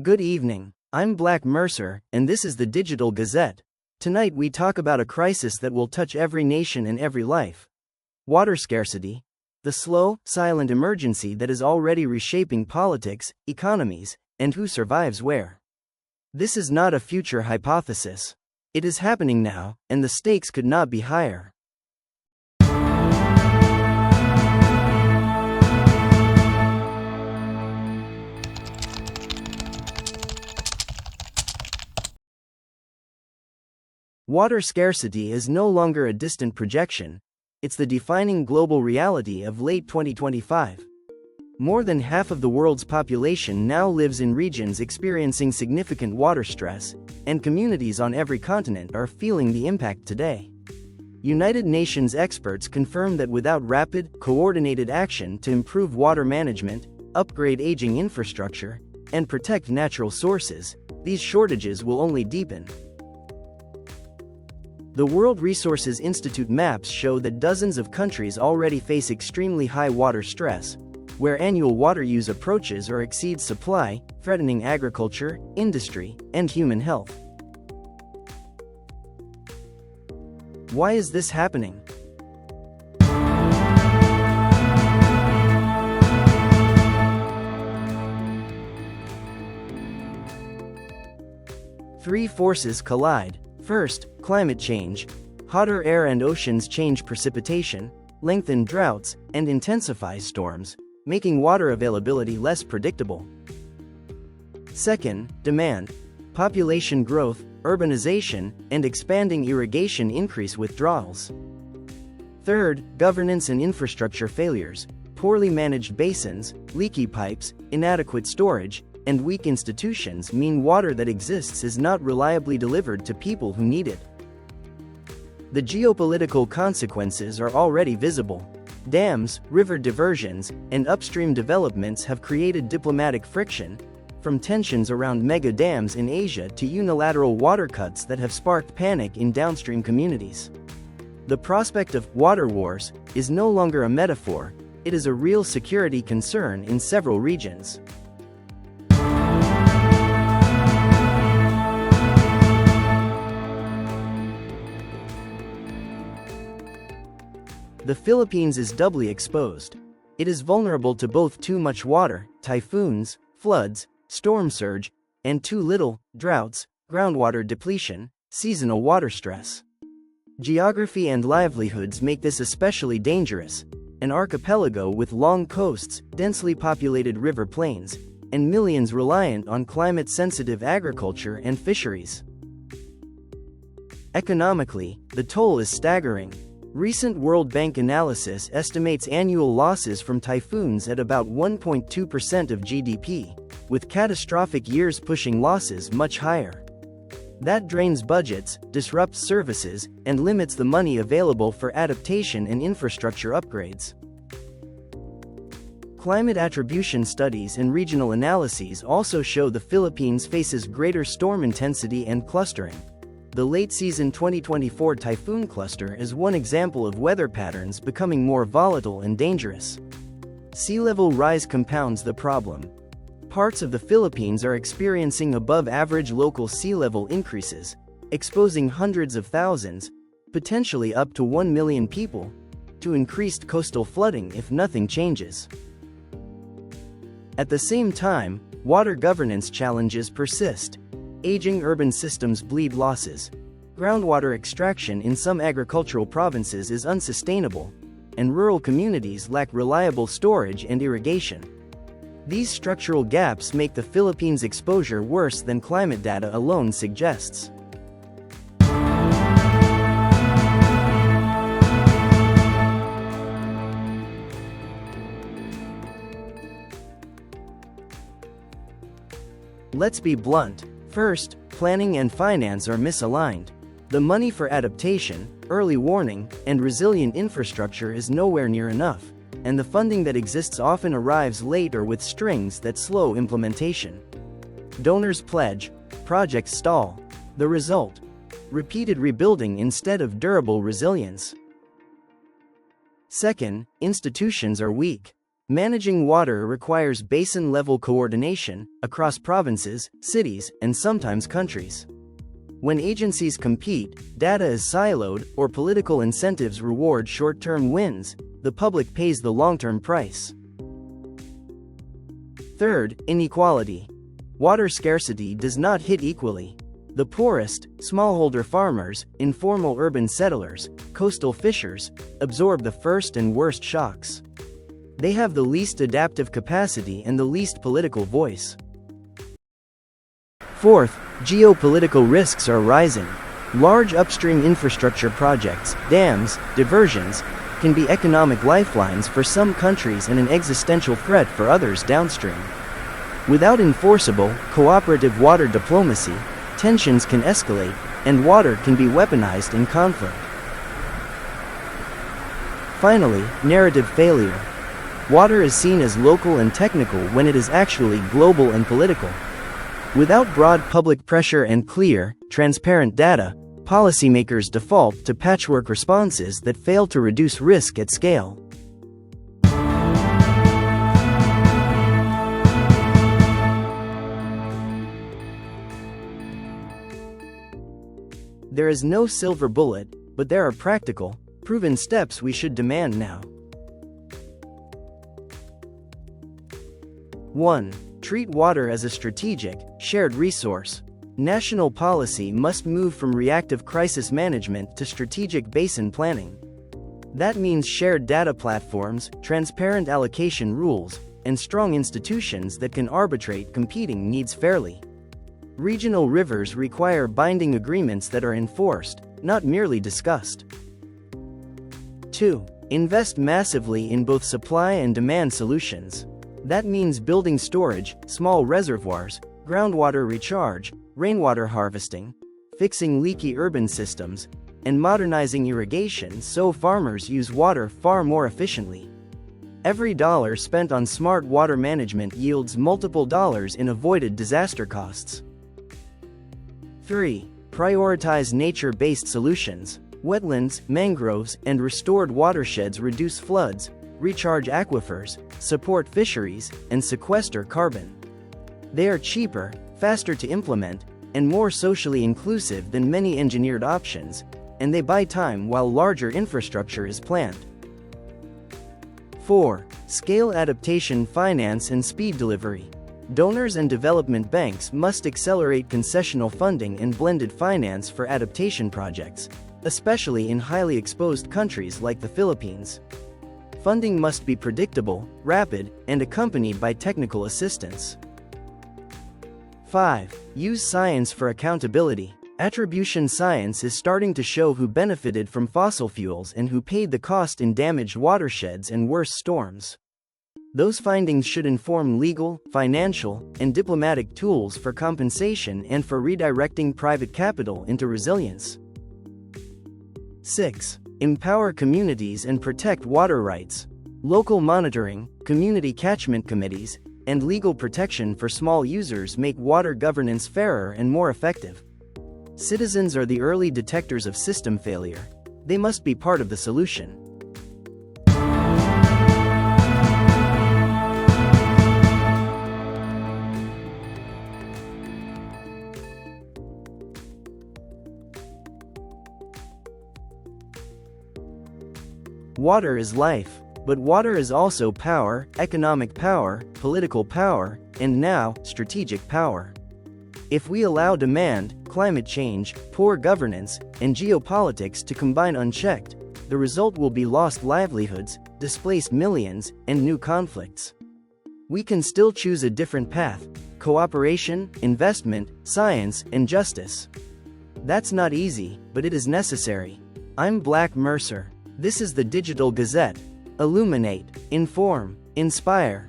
Good evening, I'm Black Mercer, and this is the Digital Gazette. Tonight we talk about a crisis that will touch every nation and every life. Water scarcity. The slow, silent emergency that is already reshaping politics, economies, and who survives where. This is not a future hypothesis. It is happening now, and the stakes could not be higher. Water scarcity is no longer a distant projection, it's the defining global reality of late 2025. More than half of the world's population now lives in regions experiencing significant water stress, and communities on every continent are feeling the impact today. United Nations experts confirm that without rapid, coordinated action to improve water management, upgrade aging infrastructure, and protect natural sources, these shortages will only deepen. The World Resources Institute maps show that dozens of countries already face extremely high water stress, where annual water use approaches or exceeds supply, threatening agriculture, industry, and human health. Why is this happening? Three forces collide. First, climate change. Hotter air and oceans change precipitation, lengthen droughts, and intensify storms, making water availability less predictable. Second, demand. Population growth, urbanization, and expanding irrigation increase withdrawals. Third, governance and infrastructure failures. Poorly managed basins, leaky pipes, inadequate storage, and weak institutions mean water that exists is not reliably delivered to people who need it. The geopolitical consequences are already visible. Dams, river diversions, and upstream developments have created diplomatic friction, from tensions around mega dams in Asia to unilateral water cuts that have sparked panic in downstream communities. The prospect of water wars is no longer a metaphor, it is a real security concern in several regions. The Philippines is doubly exposed. It is vulnerable to both too much water, typhoons, floods, storm surge, and too little, droughts, groundwater depletion, seasonal water stress. Geography and livelihoods make this especially dangerous. An archipelago with long coasts, densely populated river plains, and millions reliant on climate-sensitive agriculture and fisheries. Economically, the toll is staggering. Recent World Bank analysis estimates annual losses from typhoons at about 1.2% of GDP, with catastrophic years pushing losses much higher. That drains budgets, disrupts services, and limits the money available for adaptation and infrastructure upgrades. Climate attribution studies and regional analyses also show the Philippines faces greater storm intensity and clustering. The late-season 2024 typhoon cluster is one example of weather patterns becoming more volatile and dangerous. Sea level rise compounds the problem. Parts of the Philippines are experiencing above-average local sea level increases, exposing hundreds of thousands, potentially up to 1 million people, to increased coastal flooding if nothing changes. At the same time, water governance challenges persist. Aging urban systems bleed losses. Groundwater extraction in some agricultural provinces is unsustainable, and rural communities lack reliable storage and irrigation. These structural gaps make the Philippines' exposure worse than climate data alone suggests. Let's be blunt. First, planning and finance are misaligned. The money for adaptation, early warning, and resilient infrastructure is nowhere near enough, and the funding that exists often arrives late or with strings that slow implementation. Donors pledge, projects stall. The result? Repeated rebuilding instead of durable resilience. Second, institutions are weak. Managing water requires basin-level coordination across provinces, cities, and sometimes countries. When agencies compete, data is siloed, or political incentives reward short-term wins, the public pays the long-term price. Third, inequality. Water scarcity does not hit equally. The poorest, smallholder farmers, informal urban settlers, coastal fishers, absorb the first and worst shocks. They have the least adaptive capacity and the least political voice. Fourth, geopolitical risks are rising. Large upstream infrastructure projects, dams, diversions, can be economic lifelines for some countries and an existential threat for others downstream. Without enforceable, cooperative water diplomacy, tensions can escalate, and water can be weaponized in conflict. Finally, narrative failure. Water is seen as local and technical when it is actually global and political. Without broad public pressure and clear, transparent data, policymakers default to patchwork responses that fail to reduce risk at scale. There is no silver bullet, but there are practical, proven steps we should demand now. 1. Treat water as a strategic, shared resource. National policy must move from reactive crisis management to strategic basin planning. That means shared data platforms, transparent allocation rules, and strong institutions that can arbitrate competing needs fairly. Regional rivers require binding agreements that are enforced, not merely discussed. 2. Invest massively in both supply and demand solutions. That means building storage, small reservoirs, groundwater recharge, rainwater harvesting, fixing leaky urban systems, and modernizing irrigation so farmers use water far more efficiently. Every dollar spent on smart water management yields multiple dollars in avoided disaster costs. 3. Prioritize nature-based solutions. Wetlands, mangroves, and restored watersheds reduce floods, recharge aquifers, support fisheries, and sequester carbon. They are cheaper, faster to implement, and more socially inclusive than many engineered options, and they buy time while larger infrastructure is planned. 4. Scale adaptation finance and speed delivery. Donors and development banks must accelerate concessional funding and blended finance for adaptation projects, especially in highly exposed countries like the Philippines. Funding must be predictable, rapid, and accompanied by technical assistance. 5. Use science for accountability. Attribution science is starting to show who benefited from fossil fuels and who paid the cost in damaged watersheds and worse storms. Those findings should inform legal, financial, and diplomatic tools for compensation and for redirecting private capital into resilience. 6. Empower communities and protect water rights. Local monitoring, community catchment committees, and legal protection for small users make water governance fairer and more effective. Citizens are the early detectors of system failure. They must be part of the solution. Water is life, but water is also power, economic power, political power, and now, strategic power. If we allow demand, climate change, poor governance, and geopolitics to combine unchecked, the result will be lost livelihoods, displaced millions, and new conflicts. We can still choose a different path: cooperation, investment, science, and justice. That's not easy, but it is necessary. I'm Black Mercer. This is the Digital Gazette. Illuminate, inform, inspire.